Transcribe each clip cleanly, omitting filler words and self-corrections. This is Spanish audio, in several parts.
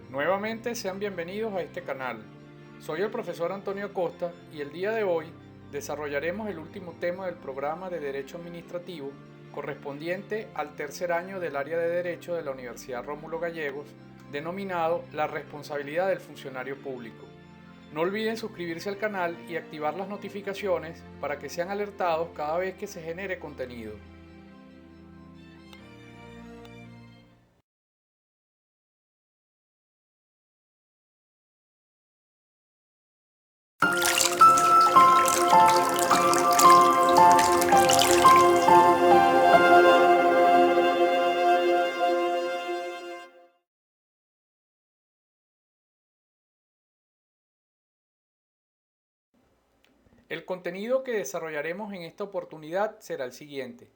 Nuevamente sean bienvenidos a este canal. Soy el profesor Antonio Costa y el día de hoy desarrollaremos el último tema del programa de Derecho Administrativo correspondiente al tercer año del área de Derecho de la Universidad Rómulo Gallegos, denominado la responsabilidad del funcionario público. No olviden suscribirse al canal y activar las notificaciones para que sean alertados cada vez que se genere contenido. El contenido que desarrollaremos en esta oportunidad será el siguiente.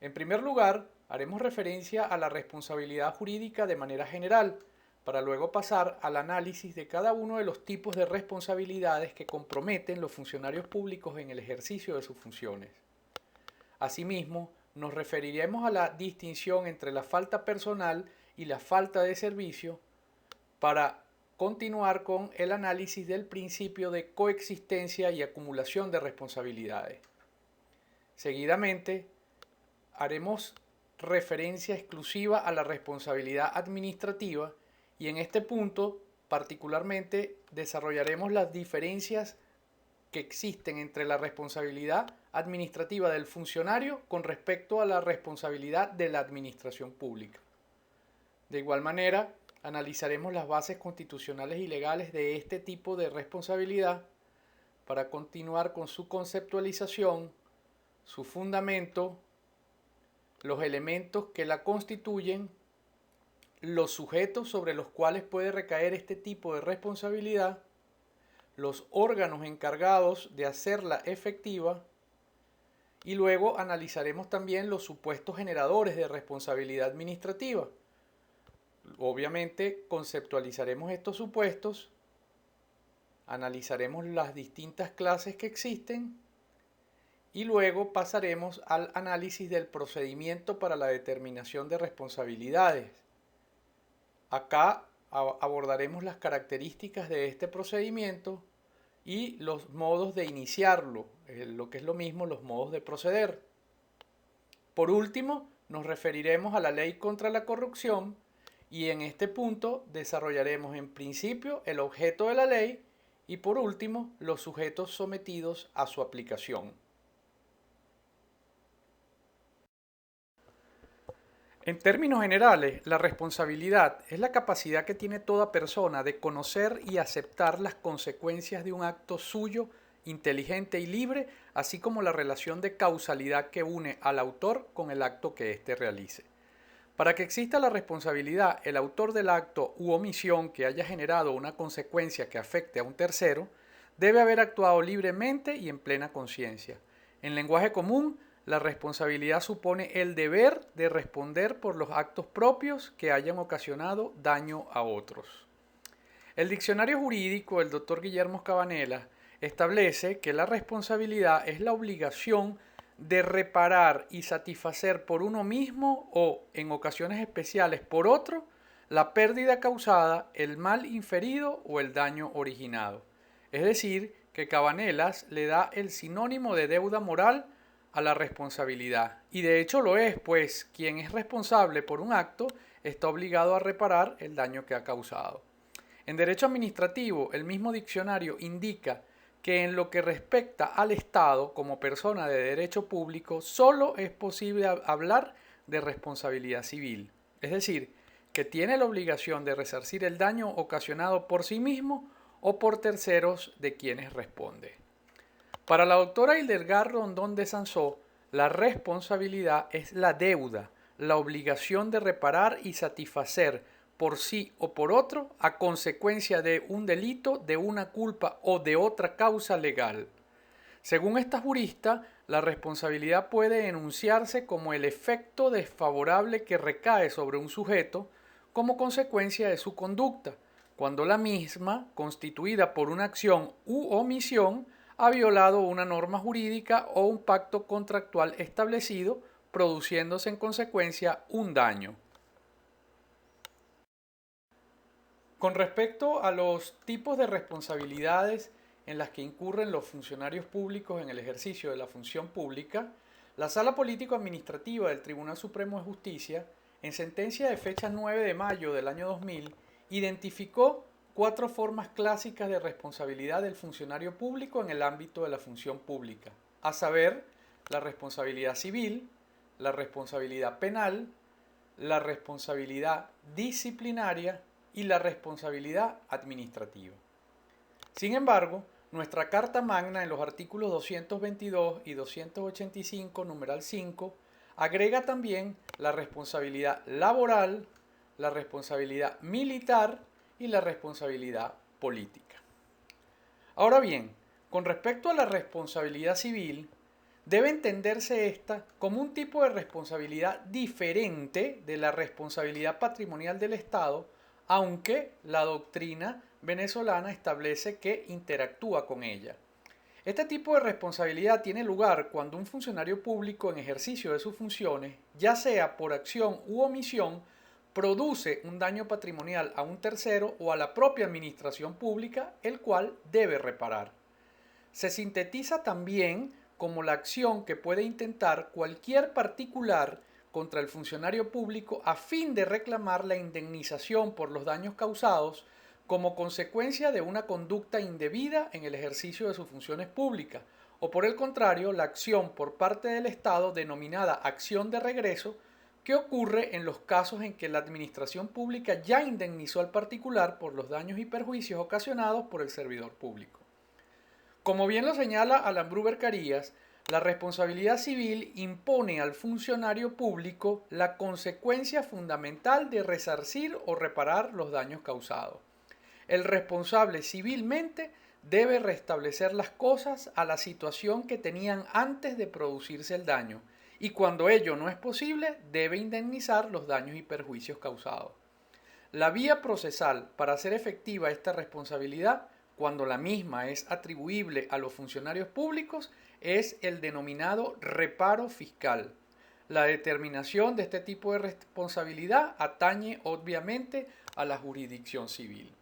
En primer lugar, haremos referencia a la responsabilidad jurídica de manera general, para luego pasar al análisis de cada uno de los tipos de responsabilidades que comprometen los funcionarios públicos en el ejercicio de sus funciones. Asimismo, nos referiremos a la distinción entre la falta personal y la falta de servicio para continuar con el análisis del principio de coexistencia y acumulación de responsabilidades. Seguidamente, haremos referencia exclusiva a la responsabilidad administrativa y en este punto particularmente desarrollaremos las diferencias que existen entre la responsabilidad administrativa del funcionario con respecto a la responsabilidad de la administración pública. De igual manera, analizaremos las bases constitucionales y legales de este tipo de responsabilidad para continuar con su conceptualización, su fundamento, los elementos que la constituyen, los sujetos sobre los cuales puede recaer este tipo de responsabilidad, los órganos encargados de hacerla efectiva y luego analizaremos también los supuestos generadores de responsabilidad administrativa. Obviamente conceptualizaremos estos supuestos, analizaremos las distintas clases que existen y luego pasaremos al análisis del procedimiento para la determinación de responsabilidades. Acá abordaremos las características de este procedimiento y los modos de iniciarlo, lo que es lo mismo, los modos de proceder. Por último, nos referiremos a la ley contra la corrupción y en este punto desarrollaremos en principio el objeto de la ley y por último los sujetos sometidos a su aplicación. En términos generales, la responsabilidad es la capacidad que tiene toda persona de conocer y aceptar las consecuencias de un acto suyo, inteligente y libre, así como la relación de causalidad que une al autor con el acto que éste realice. Para que exista la responsabilidad, el autor del acto u omisión que haya generado una consecuencia que afecte a un tercero, debe haber actuado libremente y en plena conciencia. En lenguaje común, la responsabilidad supone el deber de responder por los actos propios que hayan ocasionado daño a otros. El diccionario jurídico del doctor Guillermo Cabanela establece que la responsabilidad es la obligación de reparar y satisfacer por uno mismo o, en ocasiones especiales, por otro, la pérdida causada, el mal inferido o el daño originado. Es decir, que Cabanelas le da el sinónimo de deuda moral a la responsabilidad. Y de hecho lo es, pues quien es responsable por un acto está obligado a reparar el daño que ha causado. En derecho administrativo, el mismo diccionario indica que en lo que respecta al Estado como persona de derecho público, solo es posible hablar de responsabilidad civil. Es decir, que tiene la obligación de resarcir el daño ocasionado por sí mismo o por terceros de quienes responde. Para la doctora Hildegard Rondón de Sansó, la responsabilidad es la deuda, la obligación de reparar y satisfacer por sí o por otro a consecuencia de un delito, de una culpa o de otra causa legal. Según esta jurista, la responsabilidad puede enunciarse como el efecto desfavorable que recae sobre un sujeto como consecuencia de su conducta, cuando la misma, constituida por una acción u omisión, ha violado una norma jurídica o un pacto contractual establecido, produciéndose en consecuencia un daño. Con respecto a los tipos de responsabilidades en las que incurren los funcionarios públicos en el ejercicio de la función pública, la Sala Político-Administrativa del Tribunal Supremo de Justicia, en sentencia de fecha 9 de mayo del año 2000, identificó cuatro formas clásicas de responsabilidad del funcionario público en el ámbito de la función pública, a saber, la responsabilidad civil, la responsabilidad penal, la responsabilidad disciplinaria y la responsabilidad administrativa. Sin embargo, nuestra Carta Magna en los artículos 222 y 285, numeral 5, agrega también la responsabilidad laboral, la responsabilidad militar y la responsabilidad política. Ahora bien, con respecto a la responsabilidad civil, debe entenderse esta como un tipo de responsabilidad diferente de la responsabilidad patrimonial del Estado, aunque la doctrina venezolana establece que interactúa con ella. Este tipo de responsabilidad tiene lugar cuando un funcionario público en ejercicio de sus funciones, ya sea por acción u omisión, produce un daño patrimonial a un tercero o a la propia administración pública, el cual debe reparar. Se sintetiza también como la acción que puede intentar cualquier particular contra el funcionario público a fin de reclamar la indemnización por los daños causados como consecuencia de una conducta indebida en el ejercicio de sus funciones públicas, o por el contrario, la acción por parte del Estado denominada acción de regreso, que ocurre en los casos en que la administración pública ya indemnizó al particular por los daños y perjuicios ocasionados por el servidor público. Como bien lo señala Alan Gruber Carías, la responsabilidad civil impone al funcionario público la consecuencia fundamental de resarcir o reparar los daños causados. El responsable civilmente debe restablecer las cosas a la situación que tenían antes de producirse el daño y cuando ello no es posible debe indemnizar los daños y perjuicios causados. La vía procesal para hacer efectiva esta responsabilidad, cuando la misma es atribuible a los funcionarios públicos, es el denominado reparo fiscal. La determinación de este tipo de responsabilidad atañe obviamente a la jurisdicción civil.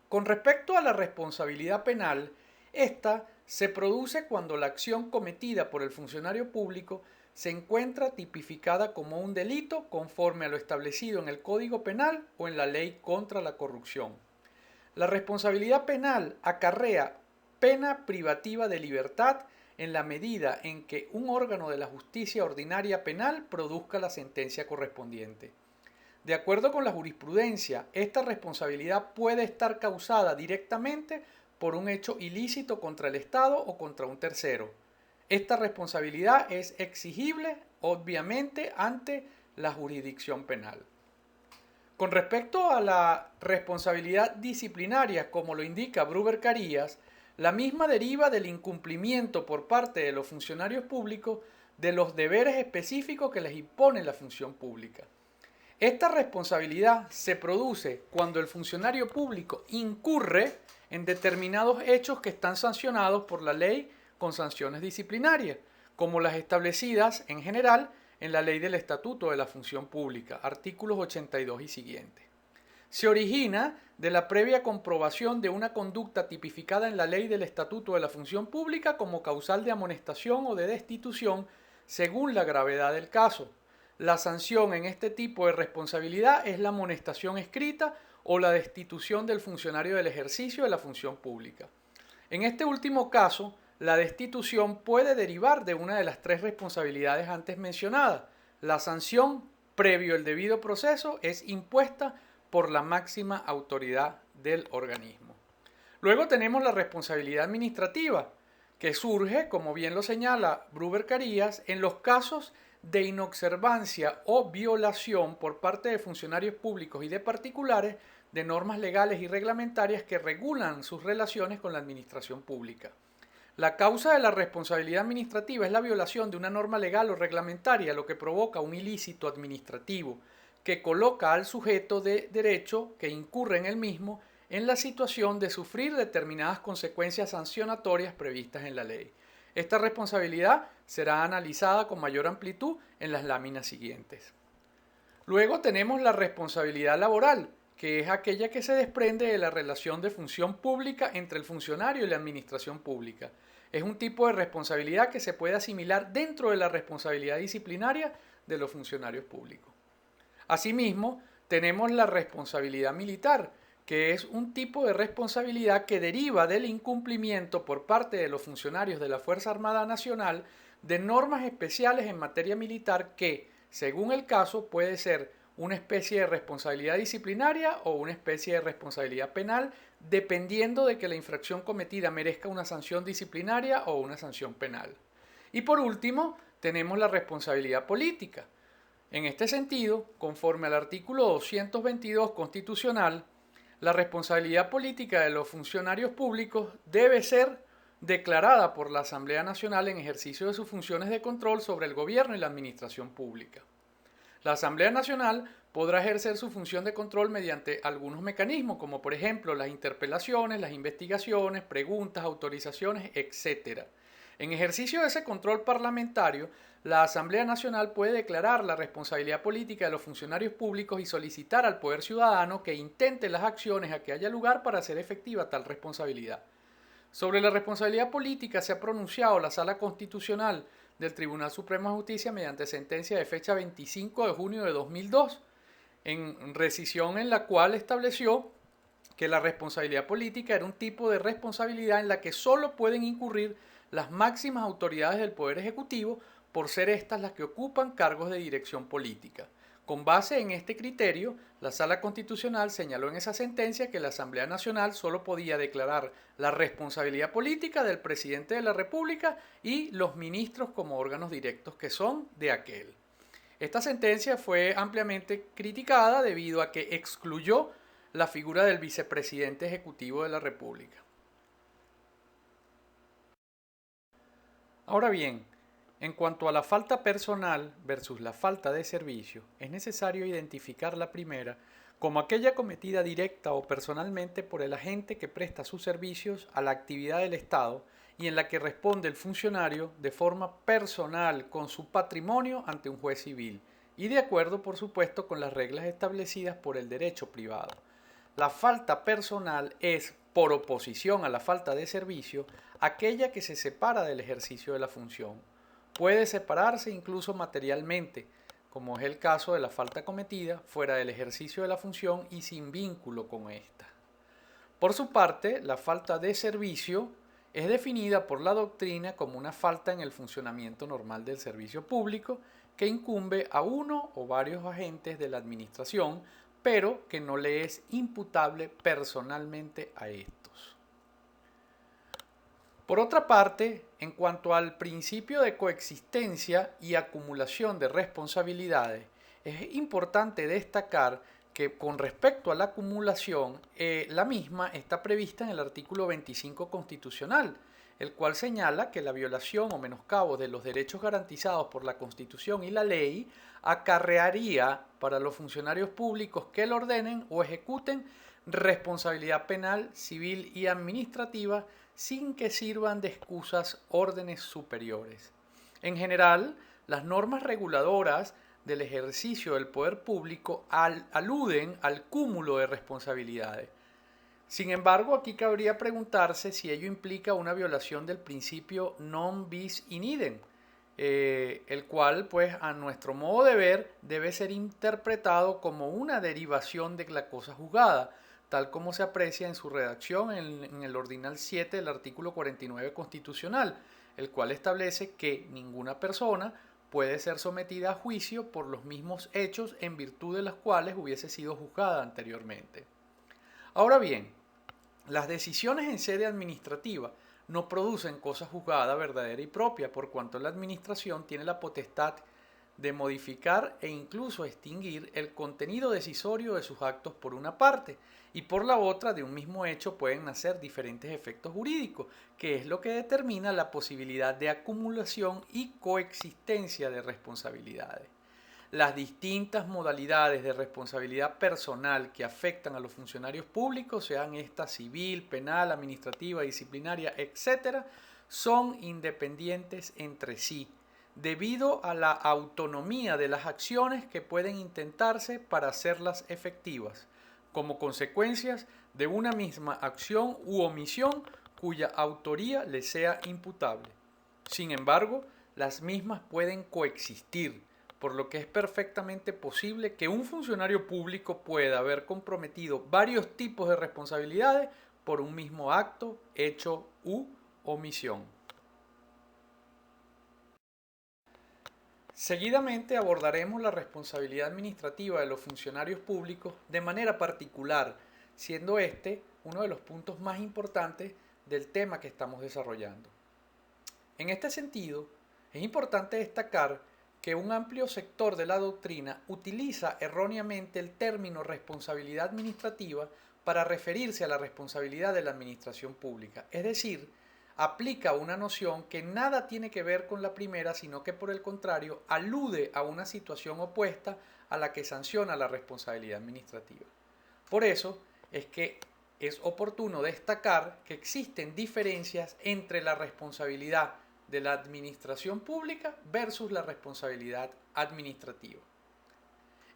Con respecto a la responsabilidad penal, esta se produce cuando la acción cometida por el funcionario público se encuentra tipificada como un delito conforme a lo establecido en el Código Penal o en la Ley contra la Corrupción. La responsabilidad penal acarrea pena privativa de libertad en la medida en que un órgano de la justicia ordinaria penal produzca la sentencia correspondiente. De acuerdo con la jurisprudencia, esta responsabilidad puede estar causada directamente por un hecho ilícito contra el Estado o contra un tercero. Esta responsabilidad es exigible, obviamente, ante la jurisdicción penal. Con respecto a la responsabilidad disciplinaria, como lo indica Gruber Carías, la misma deriva del incumplimiento por parte de los funcionarios públicos de los deberes específicos que les impone la función pública. Esta responsabilidad se produce cuando el funcionario público incurre en determinados hechos que están sancionados por la ley con sanciones disciplinarias, como las establecidas en general en la Ley del Estatuto de la Función Pública, artículos 82 y siguientes. Se origina de la previa comprobación de una conducta tipificada en la Ley del Estatuto de la Función Pública como causal de amonestación o de destitución según la gravedad del caso. La sanción en este tipo de responsabilidad es la amonestación escrita o la destitución del funcionario del ejercicio de la función pública. En este último caso, la destitución puede derivar de una de las tres responsabilidades antes mencionadas. La sanción, previo el debido proceso, es impuesta por la máxima autoridad del organismo. Luego tenemos la responsabilidad administrativa, que surge, como bien lo señala Gruber Carías, en los casos de inobservancia o violación por parte de funcionarios públicos y de particulares de normas legales y reglamentarias que regulan sus relaciones con la administración pública. La causa de la responsabilidad administrativa es la violación de una norma legal o reglamentaria, lo que provoca un ilícito administrativo que coloca al sujeto de derecho que incurre en el mismo en la situación de sufrir determinadas consecuencias sancionatorias previstas en la ley. Esta responsabilidad será analizada con mayor amplitud en las láminas siguientes. Luego tenemos la responsabilidad laboral, que es aquella que se desprende de la relación de función pública entre el funcionario y la administración pública. Es un tipo de responsabilidad que se puede asimilar dentro de la responsabilidad disciplinaria de los funcionarios públicos. Asimismo, tenemos la responsabilidad militar, que es un tipo de responsabilidad que deriva del incumplimiento por parte de los funcionarios de la Fuerza Armada Nacional de normas especiales en materia militar que, según el caso, puede ser una especie de responsabilidad disciplinaria o una especie de responsabilidad penal, dependiendo de que la infracción cometida merezca una sanción disciplinaria o una sanción penal. Y por último, tenemos la responsabilidad política. En este sentido, conforme al artículo 222 constitucional, la responsabilidad política de los funcionarios públicos debe ser declarada por la Asamblea Nacional en ejercicio de sus funciones de control sobre el gobierno y la administración pública. La Asamblea Nacional podrá ejercer su función de control mediante algunos mecanismos, como por ejemplo las interpelaciones, las investigaciones, preguntas, autorizaciones, etc. En ejercicio de ese control parlamentario, la Asamblea Nacional puede declarar la responsabilidad política de los funcionarios públicos y solicitar al Poder Ciudadano que intente las acciones a que haya lugar para hacer efectiva tal responsabilidad. Sobre la responsabilidad política se ha pronunciado la Sala Constitucional del Tribunal Supremo de Justicia mediante sentencia de fecha 25 de junio de 2002, en rescisión en la cual estableció que la responsabilidad política era un tipo de responsabilidad en la que solo pueden incurrir las máximas autoridades del Poder Ejecutivo por ser estas las que ocupan cargos de dirección política. Con base en este criterio, la Sala Constitucional señaló en esa sentencia que la Asamblea Nacional solo podía declarar la responsabilidad política del presidente de la República y los ministros como órganos directos que son de aquel. Esta sentencia fue ampliamente criticada debido a que excluyó la figura del vicepresidente ejecutivo de la República. Ahora bien, en cuanto a la falta personal versus la falta de servicio, es necesario identificar la primera como aquella cometida directa o personalmente por el agente que presta sus servicios a la actividad del Estado y en la que responde el funcionario de forma personal con su patrimonio ante un juez civil y de acuerdo, por supuesto, con las reglas establecidas por el derecho privado. La falta personal es, por oposición a la falta de servicio, aquella que se separa del ejercicio de la función. Puede separarse incluso materialmente, como es el caso de la falta cometida fuera del ejercicio de la función y sin vínculo con ésta. Por su parte, la falta de servicio es definida por la doctrina como una falta en el funcionamiento normal del servicio público que incumbe a uno o varios agentes de la administración, pero que no le es imputable personalmente a estos. Por otra parte, en cuanto al principio de coexistencia y acumulación de responsabilidades, es importante destacar que con respecto a la acumulación, la misma está prevista en el artículo 25 constitucional, el cual señala que la violación o menoscabo de los derechos garantizados por la Constitución y la ley acarrearía para los funcionarios públicos que lo ordenen o ejecuten responsabilidad penal, civil y administrativa sin que sirvan de excusas órdenes superiores. En general, las normas reguladoras del ejercicio del poder público aluden al cúmulo de responsabilidades. Sin embargo, aquí cabría preguntarse si ello implica una violación del principio non bis in idem, el cual, pues, a nuestro modo de ver, debe ser interpretado como una derivación de la cosa juzgada, tal como se aprecia en su redacción en el ordinal 7 del artículo 49 constitucional, el cual establece que ninguna persona puede ser sometida a juicio por los mismos hechos en virtud de los cuales hubiese sido juzgada anteriormente. Ahora bien, las decisiones en sede administrativa no producen cosa juzgada verdadera y propia, por cuanto la administración tiene la potestad de modificar e incluso extinguir el contenido decisorio de sus actos por una parte, y por la otra de un mismo hecho pueden nacer diferentes efectos jurídicos, que es lo que determina la posibilidad de acumulación y coexistencia de responsabilidades. Las distintas modalidades de responsabilidad personal que afectan a los funcionarios públicos, sean estas civil, penal, administrativa, disciplinaria, etc., son independientes entre sí, debido a la autonomía de las acciones que pueden intentarse para hacerlas efectivas. como consecuencias de una misma acción u omisión cuya autoría le sea imputable. Sin embargo, las mismas pueden coexistir, por lo que es perfectamente posible que un funcionario público pueda haber comprometido varios tipos de responsabilidades por un mismo acto, hecho u omisión. Seguidamente abordaremos la responsabilidad administrativa de los funcionarios públicos de manera particular, siendo este uno de los puntos más importantes del tema que estamos desarrollando. En este sentido, es importante destacar que un amplio sector de la doctrina utiliza erróneamente el término responsabilidad administrativa para referirse a la responsabilidad de la administración pública, es decir, aplica una noción que nada tiene que ver con la primera, sino que por el contrario alude a una situación opuesta a la que sanciona la responsabilidad administrativa. Por eso es que es oportuno destacar que existen diferencias entre la responsabilidad de la administración pública versus la responsabilidad administrativa.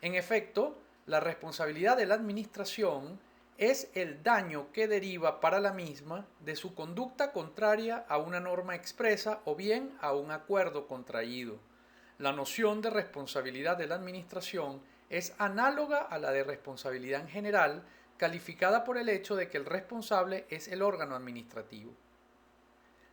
En efecto, la responsabilidad de la administración es el daño que deriva para la misma de su conducta contraria a una norma expresa o bien a un acuerdo contraído. La noción de responsabilidad de la administración es análoga a la de responsabilidad en general, calificada por el hecho de que el responsable es el órgano administrativo.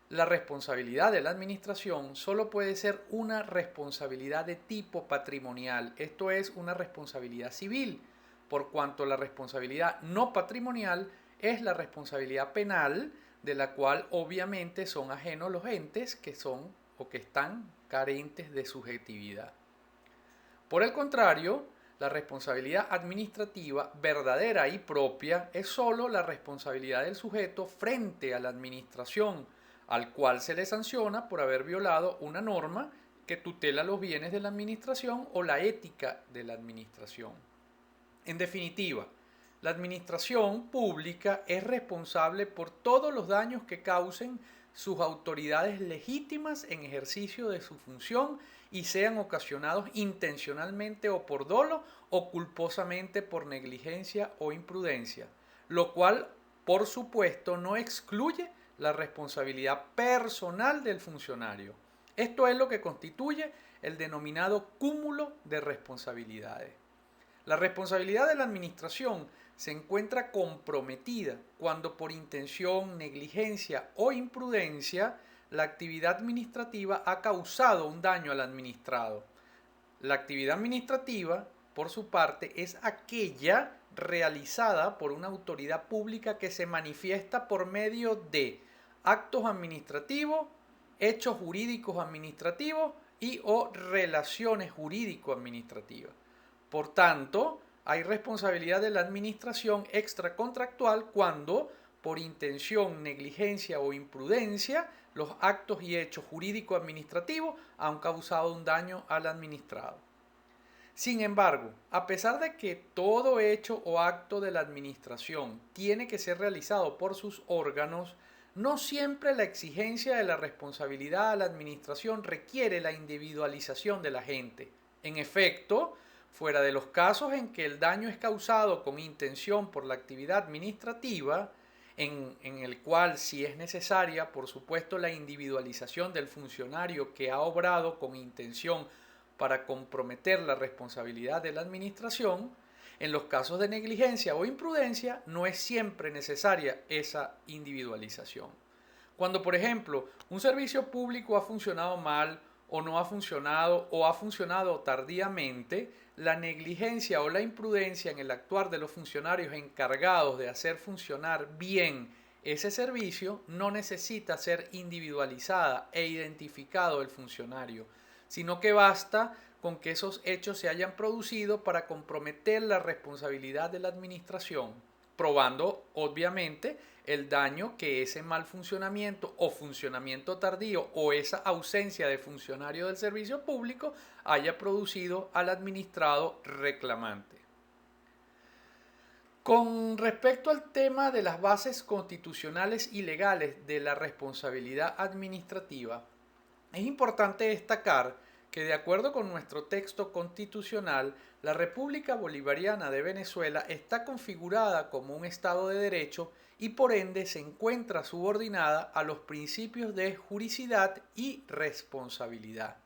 La responsabilidad de la administración solo puede ser una responsabilidad de tipo patrimonial, esto es una responsabilidad civil, por cuanto la responsabilidad no patrimonial es la responsabilidad penal, de la cual obviamente son ajenos los entes que son o que están carentes de subjetividad. Por el contrario, la responsabilidad administrativa verdadera y propia es sólo la responsabilidad del sujeto frente a la administración, al cual se le sanciona por haber violado una norma que tutela los bienes de la administración o la ética de la administración. En definitiva, la administración pública es responsable por todos los daños que causen sus autoridades legítimas en ejercicio de su función y sean ocasionados intencionalmente o por dolo o culposamente por negligencia o imprudencia, lo cual, por supuesto, no excluye la responsabilidad personal del funcionario. Esto es lo que constituye el denominado cúmulo de responsabilidades. La responsabilidad de la administración se encuentra comprometida cuando por intención, negligencia o imprudencia la actividad administrativa ha causado un daño al administrado. La actividad administrativa, por su parte, es aquella realizada por una autoridad pública que se manifiesta por medio de actos administrativos, hechos jurídicos administrativos y o relaciones jurídico-administrativas. Por tanto, hay responsabilidad de la administración extracontractual cuando, por intención, negligencia o imprudencia, los actos y hechos jurídico-administrativos han causado un daño al administrado. Sin embargo, a pesar de que todo hecho o acto de la administración tiene que ser realizado por sus órganos, no siempre la exigencia de la responsabilidad a la administración requiere la individualización del agente. En efecto, fuera de los casos en que el daño es causado con intención por la actividad administrativa, en el cual sí es necesaria, por supuesto, la individualización del funcionario que ha obrado con intención para comprometer la responsabilidad de la administración, en los casos de negligencia o imprudencia no es siempre necesaria esa individualización. Cuando, por ejemplo, un servicio público ha funcionado mal o no ha funcionado o ha funcionado tardíamente, la negligencia o la imprudencia en el actuar de los funcionarios encargados de hacer funcionar bien ese servicio no necesita ser individualizada e identificado el funcionario, sino que basta con que esos hechos se hayan producido para comprometer la responsabilidad de la administración, probando obviamente el daño que ese mal funcionamiento o funcionamiento tardío o esa ausencia de funcionario del servicio público haya producido al administrado reclamante. Con respecto al tema de las bases constitucionales y legales de la responsabilidad administrativa, es importante destacar que de acuerdo con nuestro texto constitucional, la República Bolivariana de Venezuela está configurada como un Estado de Derecho y por ende se encuentra subordinada a los principios de juricidad y responsabilidad.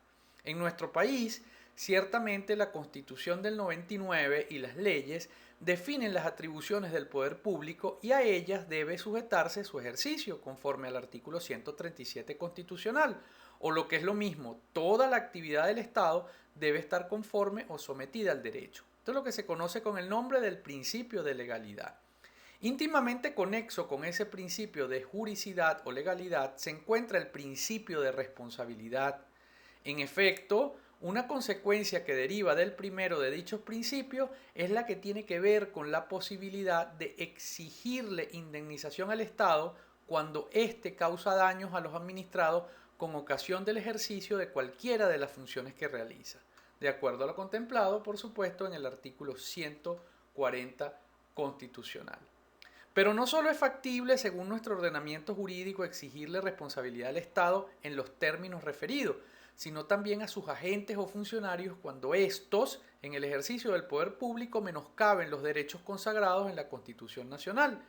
En nuestro país, ciertamente la Constitución del 99 y las leyes definen las atribuciones del poder público y a ellas debe sujetarse su ejercicio conforme al artículo 137 constitucional, o lo que es lo mismo, toda la actividad del Estado debe estar conforme o sometida al derecho. Esto es lo que se conoce con el nombre del principio de legalidad. Íntimamente conexo con ese principio de juricidad o legalidad se encuentra el principio de responsabilidad. En efecto, una consecuencia que deriva del primero de dichos principios es la que tiene que ver con la posibilidad de exigirle indemnización al Estado cuando éste causa daños a los administrados con ocasión del ejercicio de cualquiera de las funciones que realiza, de acuerdo a lo contemplado, por supuesto, en el artículo 140 constitucional. Pero no solo es factible, según nuestro ordenamiento jurídico, exigirle responsabilidad al Estado en los términos referidos, sino también a sus agentes o funcionarios cuando éstos, en el ejercicio del poder público, menoscaben los derechos consagrados en la Constitución Nacional.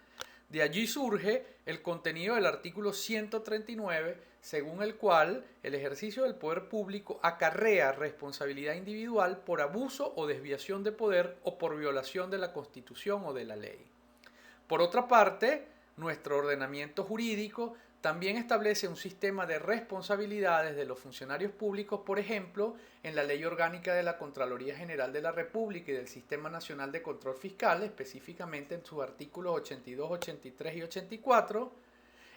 De allí surge el contenido del artículo 139, según el cual el ejercicio del poder público acarrea responsabilidad individual por abuso o desviación de poder o por violación de la Constitución o de la ley. Por otra parte, nuestro ordenamiento jurídico también establece un sistema de responsabilidades de los funcionarios públicos, por ejemplo, en la Ley Orgánica de la Contraloría General de la República y del Sistema Nacional de Control Fiscal, específicamente en sus artículos 82, 83 y 84,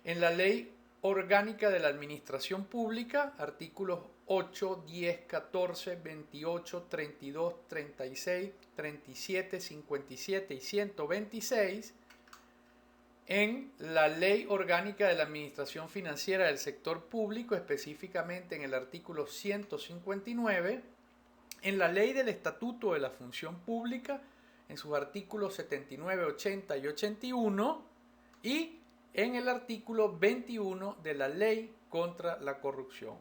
en la Ley Orgánica de la Administración Pública, artículos 8, 10, 14, 28, 32, 36, 37, 57 y 126, en la Ley Orgánica de la Administración Financiera del Sector Público, específicamente en el artículo 159, en la Ley del Estatuto de la Función Pública, en sus artículos 79, 80 y 81, y en el artículo 21 de la Ley contra la Corrupción.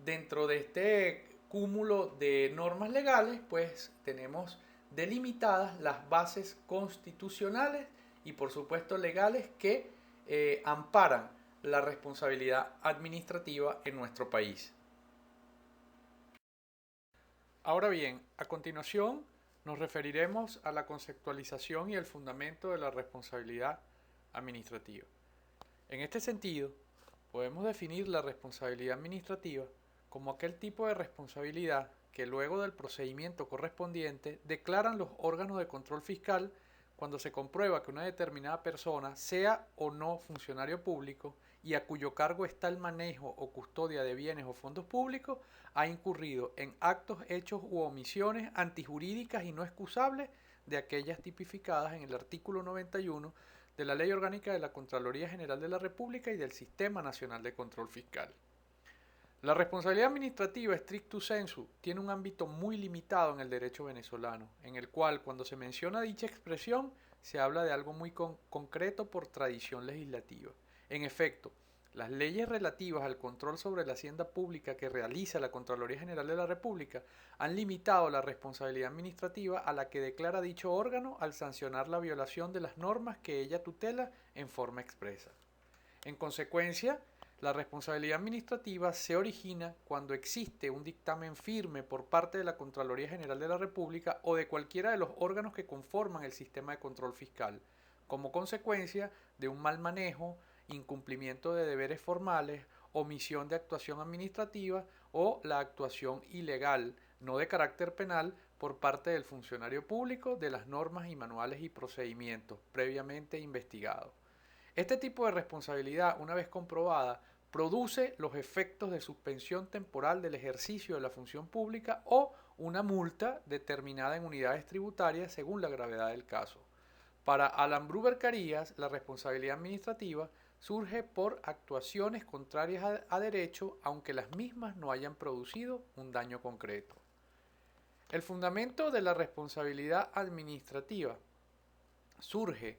Dentro de este cúmulo de normas legales, pues tenemos delimitadas las bases constitucionales y por supuesto legales que amparan la responsabilidad administrativa en nuestro país. Ahora bien, a continuación nos referiremos a la conceptualización y el fundamento de la responsabilidad administrativa. En este sentido, podemos definir la responsabilidad administrativa como aquel tipo de responsabilidad que luego del procedimiento correspondiente declaran los órganos de control fiscal cuando se comprueba que una determinada persona, sea o no funcionario público y a cuyo cargo está el manejo o custodia de bienes o fondos públicos, ha incurrido en actos, hechos u omisiones antijurídicas y no excusables de aquellas tipificadas en el artículo 91 de la Ley Orgánica de la Contraloría General de la República y del Sistema Nacional de Control Fiscal. La responsabilidad administrativa stricto sensu tiene un ámbito muy limitado en el derecho venezolano, en el cual cuando se menciona dicha expresión se habla de algo muy concreto por tradición legislativa. En efecto, las leyes relativas al control sobre la hacienda pública que realiza la Contraloría General de la República han limitado la responsabilidad administrativa a la que declara dicho órgano al sancionar la violación de las normas que ella tutela en forma expresa. En consecuencia, la responsabilidad administrativa se origina cuando existe un dictamen firme por parte de la Contraloría General de la República o de cualquiera de los órganos que conforman el sistema de control fiscal, como consecuencia de un mal manejo, incumplimiento de deberes formales, omisión de actuación administrativa o la actuación ilegal, no de carácter penal, por parte del funcionario público de las normas y manuales y procedimientos previamente investigados. Este tipo de responsabilidad, una vez comprobada, produce los efectos de suspensión temporal del ejercicio de la función pública o una multa determinada en unidades tributarias según la gravedad del caso. Para Alan Bruber Carías, la responsabilidad administrativa surge por actuaciones contrarias a derecho, aunque las mismas no hayan producido un daño concreto. El fundamento de la responsabilidad administrativa surge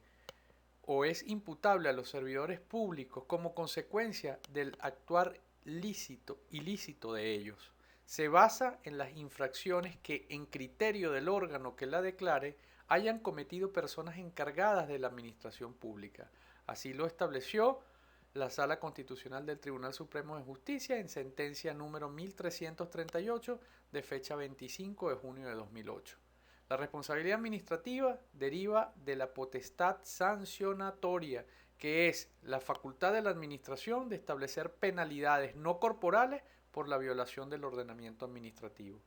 o es imputable a los servidores públicos como consecuencia del actuar ilícito de ellos, se basa en las infracciones que, en criterio del órgano que la declare, hayan cometido personas encargadas de la administración pública. Así lo estableció la Sala Constitucional del Tribunal Supremo de Justicia en sentencia número 1338 de fecha 25 de junio de 2008. La responsabilidad administrativa deriva de la potestad sancionatoria, que es la facultad de la administración de establecer penalidades no corporales por la violación del ordenamiento administrativo.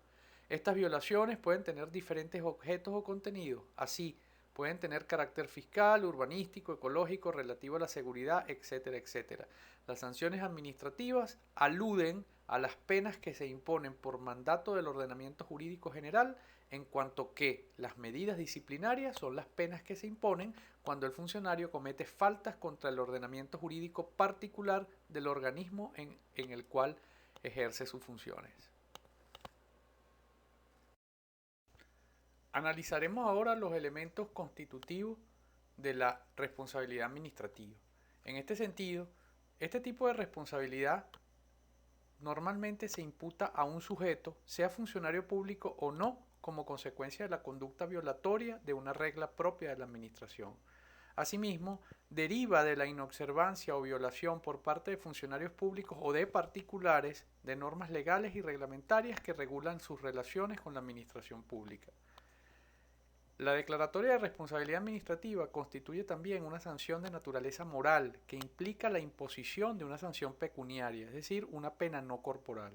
Estas violaciones pueden tener diferentes objetos o contenidos, así pueden tener carácter fiscal, urbanístico, ecológico, relativo a la seguridad, etcétera, etcétera. Las sanciones administrativas aluden a las penas que se imponen por mandato del ordenamiento jurídico general, en cuanto que las medidas disciplinarias son las penas que se imponen cuando el funcionario comete faltas contra el ordenamiento jurídico particular del organismo en el cual ejerce sus funciones. Analizaremos ahora los elementos constitutivos de la responsabilidad administrativa. En este sentido, este tipo de responsabilidad normalmente se imputa a un sujeto, sea funcionario público o no, como consecuencia de la conducta violatoria de una regla propia de la administración. Asimismo, deriva de la inobservancia o violación por parte de funcionarios públicos o de particulares de normas legales y reglamentarias que regulan sus relaciones con la administración pública. La declaratoria de responsabilidad administrativa constituye también una sanción de naturaleza moral que implica la imposición de una sanción pecuniaria, es decir, una pena no corporal.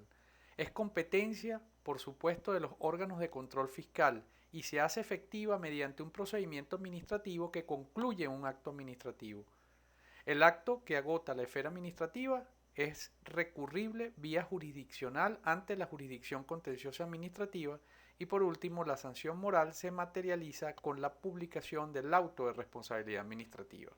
Es competencia, por supuesto, de los órganos de control fiscal y se hace efectiva mediante un procedimiento administrativo que concluye en un acto administrativo. El acto que agota la esfera administrativa es recurrible vía jurisdiccional ante la jurisdicción contenciosa administrativa y por último la sanción moral se materializa con la publicación del auto de responsabilidad administrativa.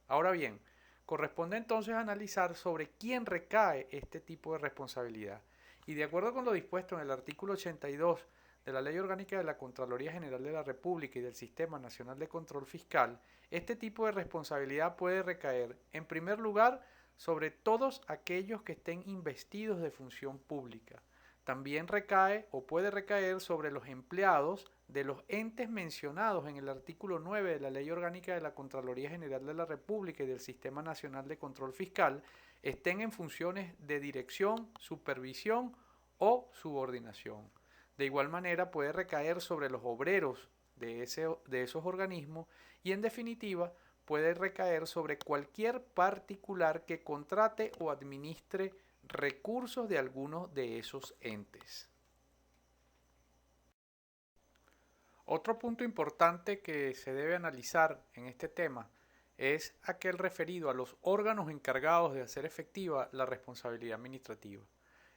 Ahora bien, corresponde entonces analizar sobre quién recae este tipo de responsabilidad y de acuerdo con lo dispuesto en el artículo 82 de la Ley Orgánica de la Contraloría General de la República y del Sistema Nacional de Control Fiscal, este tipo de responsabilidad puede recaer, en primer lugar, sobre todos aquellos que estén investidos de función pública. También recae o puede recaer sobre los empleados de los entes mencionados en el artículo 9 de la Ley Orgánica de la Contraloría General de la República y del Sistema Nacional de Control Fiscal, estén en funciones de dirección, supervisión o subordinación. De igual manera puede recaer sobre los obreros de esos organismos y en definitiva puede recaer sobre cualquier particular que contrate o administre recursos de alguno de esos entes. Otro punto importante que se debe analizar en este tema es aquel referido a los órganos encargados de hacer efectiva la responsabilidad administrativa.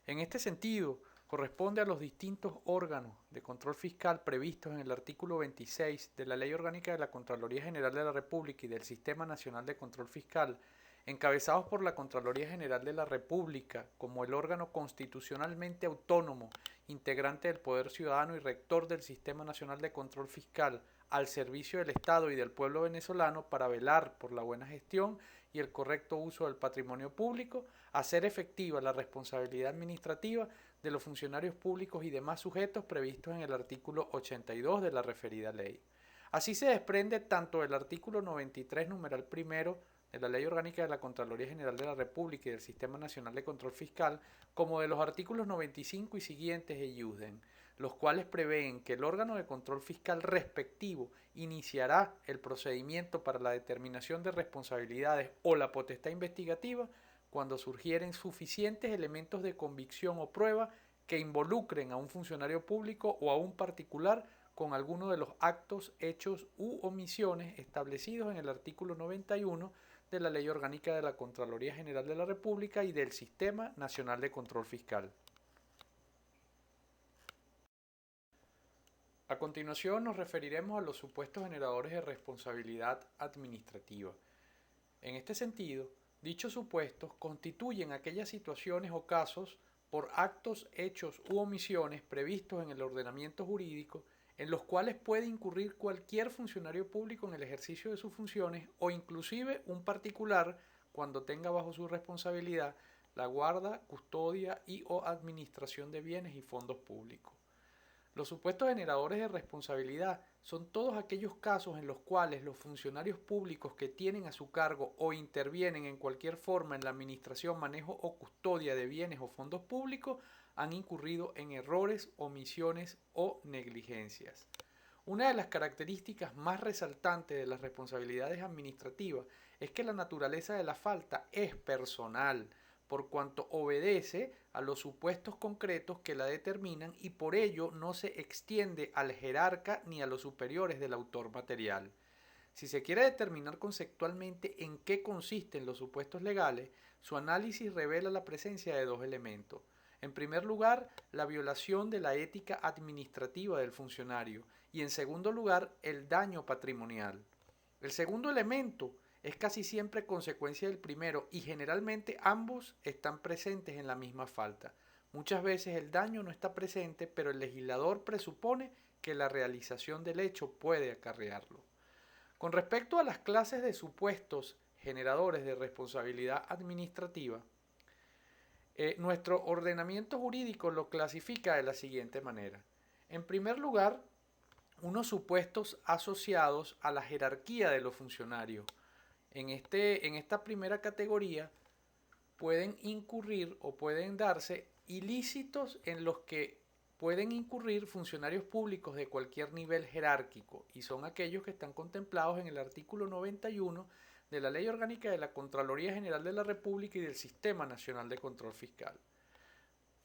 En este sentido, corresponde a los distintos órganos de control fiscal previstos en el artículo 26 de la Ley Orgánica de la Contraloría General de la República y del Sistema Nacional de Control Fiscal, encabezados por la Contraloría General de la República como el órgano constitucionalmente autónomo, integrante del Poder Ciudadano y rector del Sistema Nacional de Control Fiscal, al servicio del Estado y del pueblo venezolano para velar por la buena gestión y el correcto uso del patrimonio público, hacer efectiva la responsabilidad administrativa de los funcionarios públicos y demás sujetos previstos en el artículo 82 de la referida ley. Así se desprende tanto del artículo 93 numeral primero de la Ley Orgánica de la Contraloría General de la República y del Sistema Nacional de Control Fiscal, como de los artículos 95 y siguientes de IUDEN, los cuales prevén que el órgano de control fiscal respectivo iniciará el procedimiento para la determinación de responsabilidades o la potestad investigativa cuando surgieren suficientes elementos de convicción o prueba que involucren a un funcionario público o a un particular con alguno de los actos, hechos u omisiones establecidos en el artículo 91 de la Ley Orgánica de la Contraloría General de la República y del Sistema Nacional de Control Fiscal. A continuación nos referiremos a los supuestos generadores de responsabilidad administrativa. En este sentido, dichos supuestos constituyen aquellas situaciones o casos por actos, hechos u omisiones previstos en el ordenamiento jurídico en los cuales puede incurrir cualquier funcionario público en el ejercicio de sus funciones o inclusive un particular cuando tenga bajo su responsabilidad la guarda, custodia y o administración de bienes y fondos públicos. Los supuestos generadores de responsabilidad son todos aquellos casos en los cuales los funcionarios públicos que tienen a su cargo o intervienen en cualquier forma en la administración, manejo o custodia de bienes o fondos públicos han incurrido en errores, omisiones o negligencias. Una de las características más resaltantes de las responsabilidades administrativas es que la naturaleza de la falta es personal, por cuanto obedece a los supuestos concretos que la determinan y por ello no se extiende al jerarca ni a los superiores del autor material. Si se quiere determinar conceptualmente en qué consisten los supuestos legales, su análisis revela la presencia de dos elementos. En primer lugar, la violación de la ética administrativa del funcionario y en segundo lugar, el daño patrimonial. El segundo elemento es casi siempre consecuencia del primero y generalmente ambos están presentes en la misma falta. Muchas veces el daño no está presente, pero el legislador presupone que la realización del hecho puede acarrearlo. Con respecto a las clases de supuestos generadores de responsabilidad administrativa, nuestro ordenamiento jurídico lo clasifica de la siguiente manera. En primer lugar, unos supuestos asociados a la jerarquía de los funcionarios. En esta primera categoría pueden incurrir o pueden darse ilícitos en los que pueden incurrir funcionarios públicos de cualquier nivel jerárquico y son aquellos que están contemplados en el artículo 91 de la Ley Orgánica de la Contraloría General de la República y del Sistema Nacional de Control Fiscal.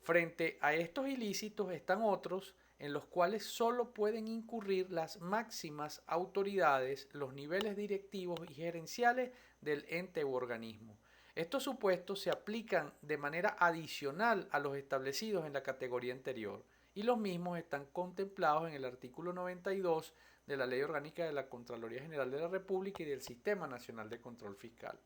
Frente a estos ilícitos están otros en los cuales solo pueden incurrir las máximas autoridades, los niveles directivos y gerenciales del ente u organismo. Estos supuestos se aplican de manera adicional a los establecidos en la categoría anterior y los mismos están contemplados en el artículo 92 de la Ley Orgánica de la Contraloría General de la República y del Sistema Nacional de Control Fiscal.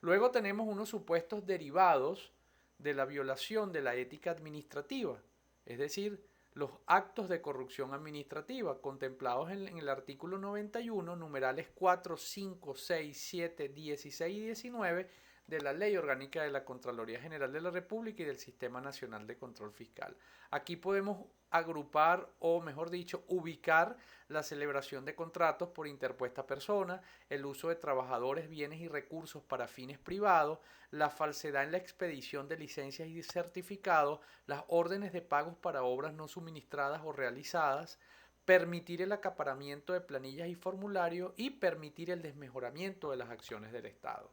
Luego tenemos unos supuestos derivados de la violación de la ética administrativa, es decir, los actos de corrupción administrativa contemplados en el artículo 91, numerales 4, 5, 6, 7, 16 y 19 de la Ley Orgánica de la Contraloría General de la República y del Sistema Nacional de Control Fiscal. Aquí podemos agrupar o, mejor dicho, ubicar la celebración de contratos por interpuesta persona, el uso de trabajadores, bienes y recursos para fines privados, la falsedad en la expedición de licencias y certificados, las órdenes de pagos para obras no suministradas o realizadas, permitir el acaparamiento de planillas y formularios y permitir el desmejoramiento de las acciones del Estado.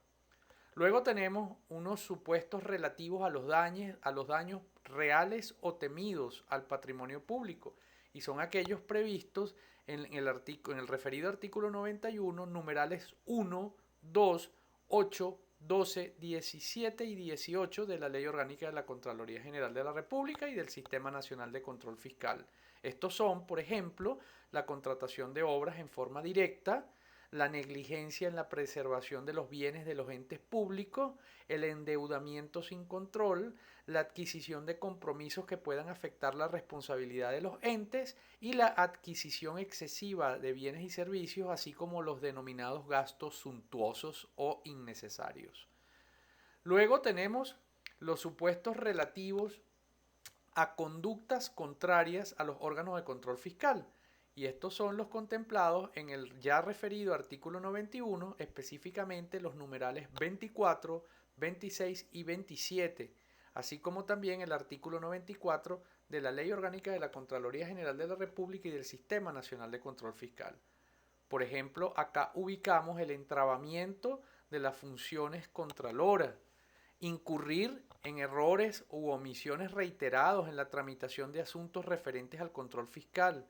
Luego tenemos unos supuestos relativos a los daños reales o temidos al patrimonio público y son aquellos previstos en el referido artículo 91, numerales 1, 2, 8, 12, 17 y 18 de la Ley Orgánica de la Contraloría General de la República y del Sistema Nacional de Control Fiscal. Estos son, por ejemplo, la contratación de obras en forma directa, la negligencia en la preservación de los bienes de los entes públicos, el endeudamiento sin control, la adquisición de compromisos que puedan afectar la responsabilidad de los entes y la adquisición excesiva de bienes y servicios, así como los denominados gastos suntuosos o innecesarios. Luego tenemos los supuestos relativos a conductas contrarias a los órganos de control fiscal. Y estos son los contemplados en el ya referido artículo 91, específicamente los numerales 24, 26 y 27, así como también el artículo 94 de la Ley Orgánica de la Contraloría General de la República y del Sistema Nacional de Control Fiscal. Por ejemplo, acá ubicamos el entrabamiento de las funciones contraloras, incurrir en errores u omisiones reiterados en la tramitación de asuntos referentes al control fiscal,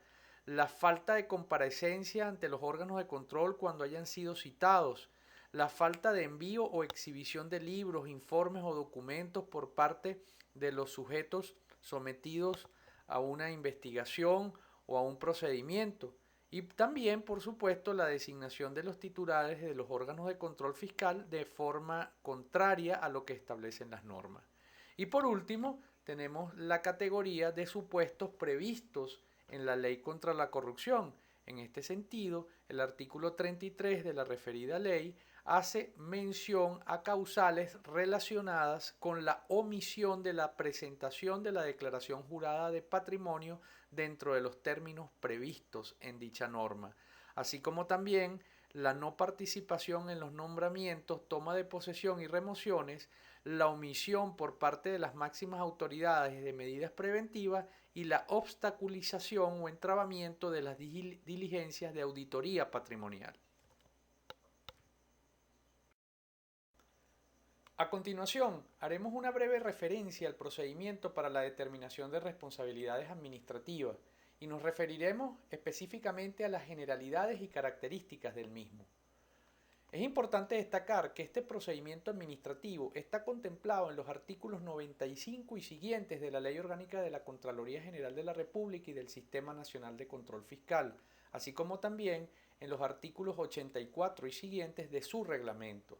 la falta de comparecencia ante los órganos de control cuando hayan sido citados, la falta de envío o exhibición de libros, informes o documentos por parte de los sujetos sometidos a una investigación o a un procedimiento. Y también, por supuesto, la designación de los titulares de los órganos de control fiscal de forma contraria a lo que establecen las normas. Y por último, tenemos la categoría de supuestos previstos en la ley contra la corrupción, En este sentido, el artículo 33 de la referida ley hace mención a causales relacionadas con la omisión de la presentación de la declaración jurada de patrimonio dentro de los términos previstos en dicha norma, así como también la no participación en los nombramientos, toma de posesión y remociones, la omisión por parte de las máximas autoridades de medidas preventivas y la obstaculización o entrabamiento de las diligencias de auditoría patrimonial. A continuación, haremos una breve referencia al procedimiento para la determinación de responsabilidades administrativas y nos referiremos específicamente a las generalidades y características del mismo. Es importante destacar que este procedimiento administrativo está contemplado en los artículos 95 y siguientes de la Ley Orgánica de la Contraloría General de la República y del Sistema Nacional de Control Fiscal, así como también en los artículos 84 y siguientes de su reglamento.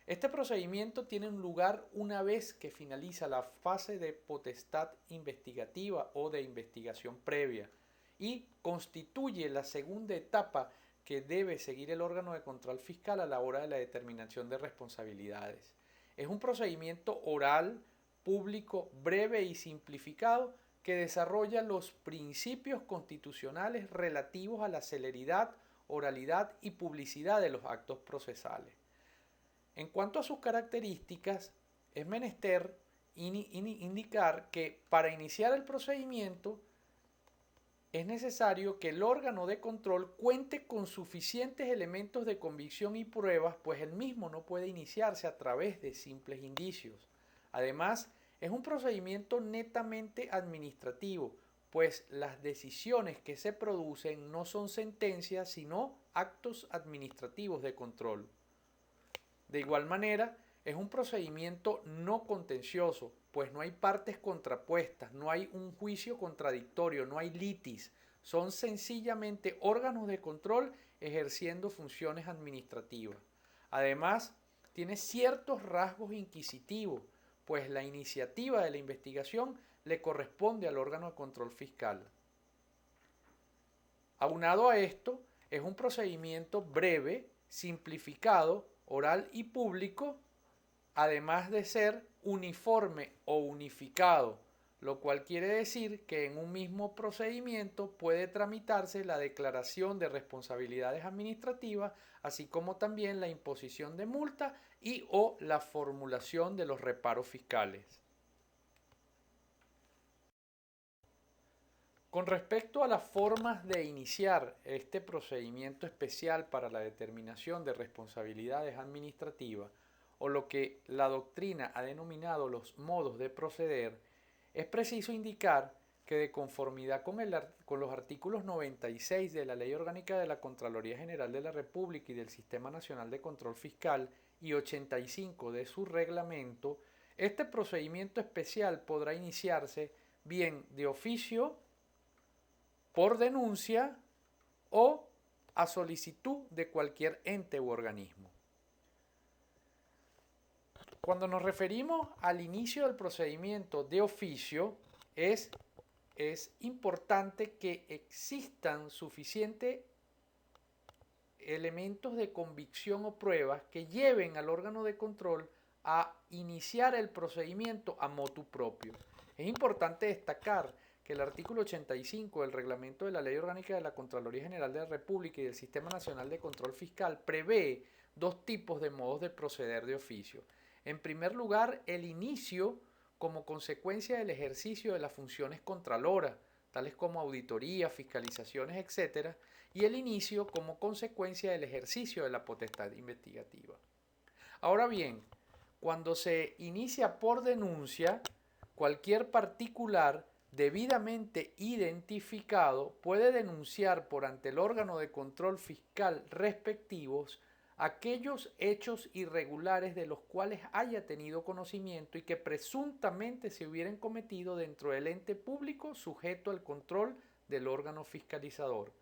Este procedimiento tiene lugar una vez que finaliza la fase de potestad investigativa o de investigación previa y constituye la segunda etapa que debe seguir el órgano de control fiscal a la hora de la determinación de responsabilidades. Es un procedimiento oral, público, breve y simplificado que desarrolla los principios constitucionales relativos a la celeridad, oralidad y publicidad de los actos procesales. En cuanto a sus características, es menester indicar que para iniciar el procedimiento es necesario que el órgano de control cuente con suficientes elementos de convicción y pruebas, pues el mismo no puede iniciarse a través de simples indicios. Además, es un procedimiento netamente administrativo, pues las decisiones que se producen no son sentencias, sino actos administrativos de control. De igual manera, es un procedimiento no contencioso, pues no hay partes contrapuestas, no hay un juicio contradictorio, no hay litis, son sencillamente órganos de control ejerciendo funciones administrativas. Además, tiene ciertos rasgos inquisitivos, pues la iniciativa de la investigación le corresponde al órgano de control fiscal. Aunado a esto, es un procedimiento breve, simplificado, oral y público, además de ser uniforme o unificado, lo cual quiere decir que en un mismo procedimiento puede tramitarse la declaración de responsabilidades administrativas, así como también la imposición de multa y o la formulación de los reparos fiscales. Con respecto a las formas de iniciar este procedimiento especial para la determinación de responsabilidades administrativas, o lo que la doctrina ha denominado los modos de proceder, es preciso indicar que de conformidad con los artículos 96 de la Ley Orgánica de la Contraloría General de la República y del Sistema Nacional de Control Fiscal y 85 de su reglamento, este procedimiento especial podrá iniciarse bien de oficio, por denuncia o a solicitud de cualquier ente u organismo. Cuando nos referimos al inicio del procedimiento de oficio, es importante que existan suficientes elementos de convicción o pruebas que lleven al órgano de control a iniciar el procedimiento a motu propio. Es importante destacar que el artículo 85 del reglamento de la Ley Orgánica de la Contraloría General de la República y del Sistema Nacional de Control Fiscal prevé dos tipos de modos de proceder de oficio. En primer lugar, el inicio como consecuencia del ejercicio de las funciones contraloras, tales como auditoría, fiscalizaciones, etc., y el inicio como consecuencia del ejercicio de la potestad investigativa. Ahora bien, cuando se inicia por denuncia, cualquier particular debidamente identificado puede denunciar por ante el órgano de control fiscal respectivos aquellos hechos irregulares de los cuales haya tenido conocimiento y que presuntamente se hubieran cometido dentro del ente público sujeto al control del órgano fiscalizador.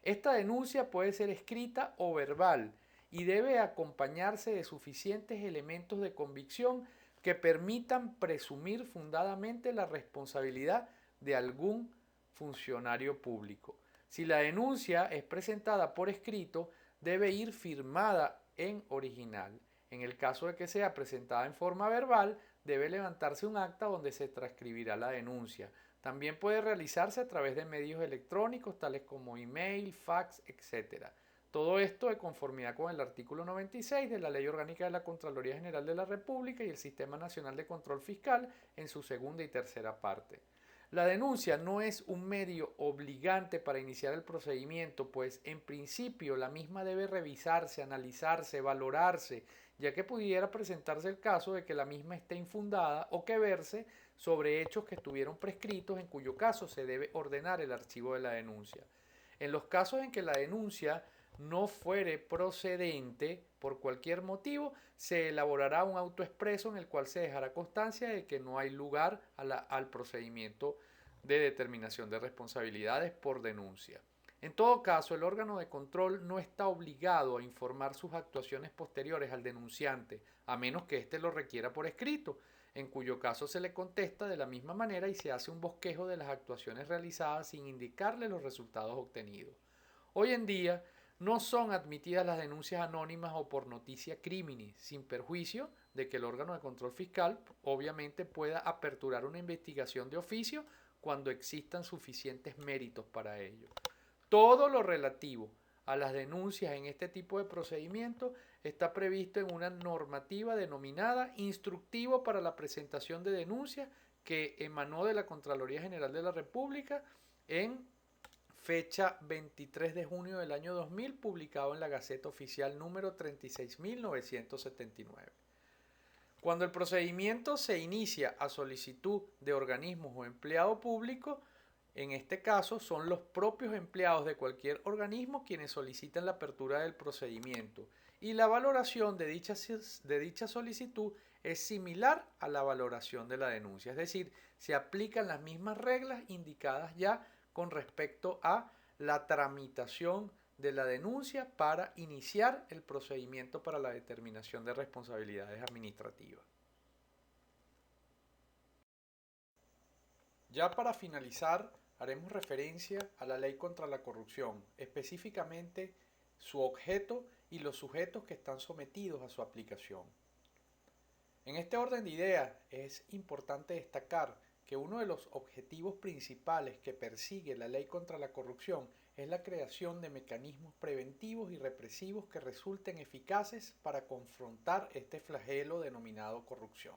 Esta denuncia puede ser escrita o verbal y debe acompañarse de suficientes elementos de convicción que permitan presumir fundadamente la responsabilidad de algún funcionario público. Si la denuncia es presentada por escrito, debe ir firmada en original. En el caso de que sea presentada en forma verbal, debe levantarse un acta donde se transcribirá la denuncia. También puede realizarse a través de medios electrónicos tales como email, fax, etc. Todo esto de conformidad con el artículo 96 de la Ley Orgánica de la Contraloría General de la República y el Sistema Nacional de Control Fiscal en su segunda y tercera parte. La denuncia no es un medio obligante para iniciar el procedimiento, pues en principio la misma debe revisarse, analizarse, valorarse, ya que pudiera presentarse el caso de que la misma esté infundada o que verse sobre hechos que estuvieron prescritos, en cuyo caso se debe ordenar el archivo de la denuncia. En los casos en que la denuncia no fuere procedente por cualquier motivo, se elaborará un auto expreso en el cual se dejará constancia de que no hay lugar al procedimiento de determinación de responsabilidades por denuncia. En todo caso, el órgano de control no está obligado a informar sus actuaciones posteriores al denunciante, a menos que éste lo requiera por escrito, en cuyo caso se le contesta de la misma manera y se hace un bosquejo de las actuaciones realizadas sin indicarle los resultados obtenidos. Hoy en día no son admitidas las denuncias anónimas o por noticia criminis, sin perjuicio de que el órgano de control fiscal obviamente pueda aperturar una investigación de oficio cuando existan suficientes méritos para ello. Todo lo relativo a las denuncias en este tipo de procedimientos está previsto en una normativa denominada Instructivo para la presentación de denuncias que emanó de la Contraloría General de la República en fecha 23 de junio del año 2000, publicado en la Gaceta Oficial número 36.979. Cuando el procedimiento se inicia a solicitud de organismos o empleado público, en este caso son los propios empleados de cualquier organismo quienes solicitan la apertura del procedimiento y la valoración de dicha solicitud es similar a la valoración de la denuncia, es decir, se aplican las mismas reglas indicadas ya con respecto a la tramitación de la denuncia para iniciar el procedimiento para la determinación de responsabilidades administrativas. Ya para finalizar, haremos referencia a la ley contra la corrupción, específicamente su objeto y los sujetos que están sometidos a su aplicación. En este orden de ideas es importante destacar que uno de los objetivos principales que persigue la ley contra la corrupción es la creación de mecanismos preventivos y represivos que resulten eficaces para confrontar este flagelo denominado corrupción.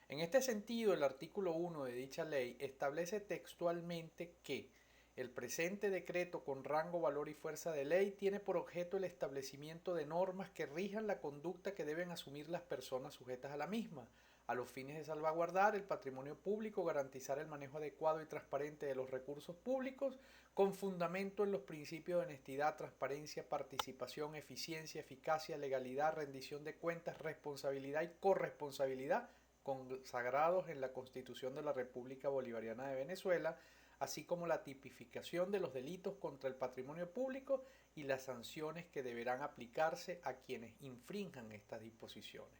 En este sentido, el artículo 1 de dicha ley establece textualmente que el presente decreto con rango, valor y fuerza de ley tiene por objeto el establecimiento de normas que rijan la conducta que deben asumir las personas sujetas a la misma, a los fines de salvaguardar el patrimonio público, garantizar el manejo adecuado y transparente de los recursos públicos, con fundamento en los principios de honestidad, transparencia, participación, eficiencia, eficacia, legalidad, rendición de cuentas, responsabilidad y corresponsabilidad consagrados en la Constitución de la República Bolivariana de Venezuela, así como la tipificación de los delitos contra el patrimonio público y las sanciones que deberán aplicarse a quienes infrinjan estas disposiciones.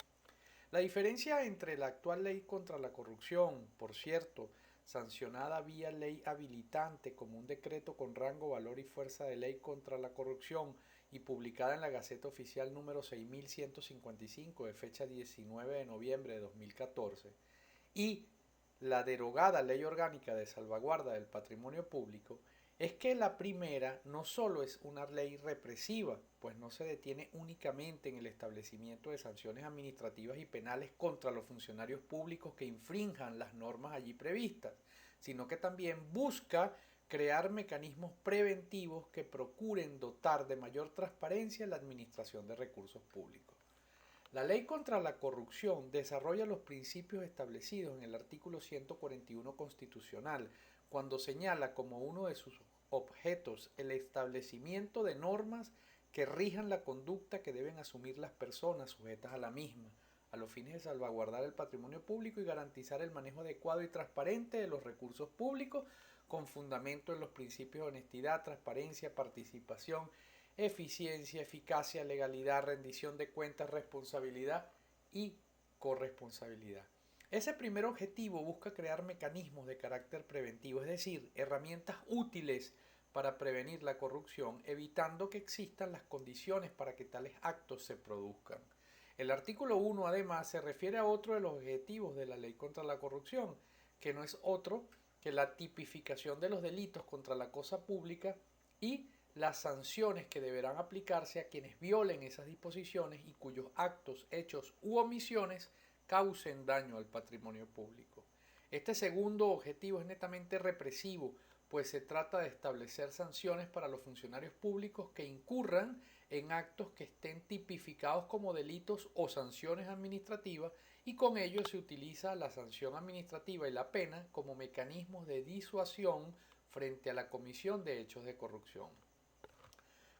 La diferencia entre la actual ley contra la corrupción, por cierto, sancionada vía ley habilitante como un decreto con rango, valor y fuerza de ley contra la corrupción y publicada en la Gaceta Oficial número 6155 de fecha 19 de noviembre de 2014, y la derogada Ley Orgánica de Salvaguarda del Patrimonio Público, es que la primera no solo es una ley represiva, pues no se detiene únicamente en el establecimiento de sanciones administrativas y penales contra los funcionarios públicos que infrinjan las normas allí previstas, sino que también busca crear mecanismos preventivos que procuren dotar de mayor transparencia la administración de recursos públicos. La ley contra la corrupción desarrolla los principios establecidos en el artículo 141 constitucional, cuando señala como uno de sus objetos el establecimiento de normas que rijan la conducta que deben asumir las personas sujetas a la misma, a los fines de salvaguardar el patrimonio público y garantizar el manejo adecuado y transparente de los recursos públicos, con fundamento en los principios de honestidad, transparencia, participación, eficiencia, eficacia, legalidad, rendición de cuentas, responsabilidad y corresponsabilidad. Ese primer objetivo busca crear mecanismos de carácter preventivo, es decir, herramientas útiles para prevenir la corrupción, evitando que existan las condiciones para que tales actos se produzcan. El artículo 1 además se refiere a otro de los objetivos de la ley contra la corrupción, que no es otro que la tipificación de los delitos contra la cosa pública y las sanciones que deberán aplicarse a quienes violen esas disposiciones y cuyos actos, hechos u omisiones causen daño al patrimonio público. Este segundo objetivo es netamente represivo, pues se trata de establecer sanciones para los funcionarios públicos que incurran en actos que estén tipificados como delitos o sanciones administrativas, y con ello se utiliza la sanción administrativa y la pena como mecanismos de disuasión frente a la comisión de hechos de corrupción.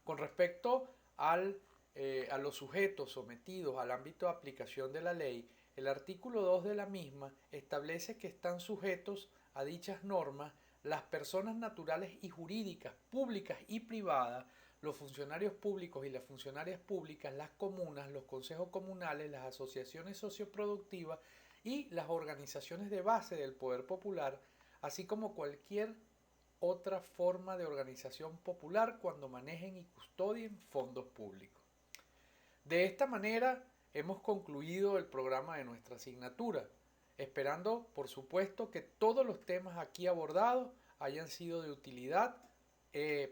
Con respecto a los sujetos sometidos al ámbito de aplicación de la ley, el artículo 2 de la misma establece que están sujetos a dichas normas las personas naturales y jurídicas, públicas y privadas, los funcionarios públicos y las funcionarias públicas, las comunas, los consejos comunales, las asociaciones socioproductivas y las organizaciones de base del poder popular, así como cualquier otra forma de organización popular cuando manejen y custodien fondos públicos. De esta manera hemos concluido el programa de nuestra asignatura, esperando por supuesto que todos los temas aquí abordados hayan sido de utilidad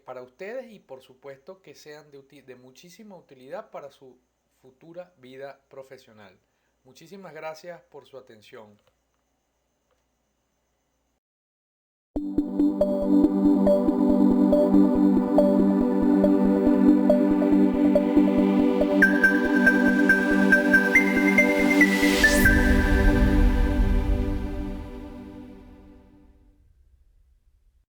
para ustedes y por supuesto que sean de muchísima utilidad para su futura vida profesional. Muchísimas gracias por su atención.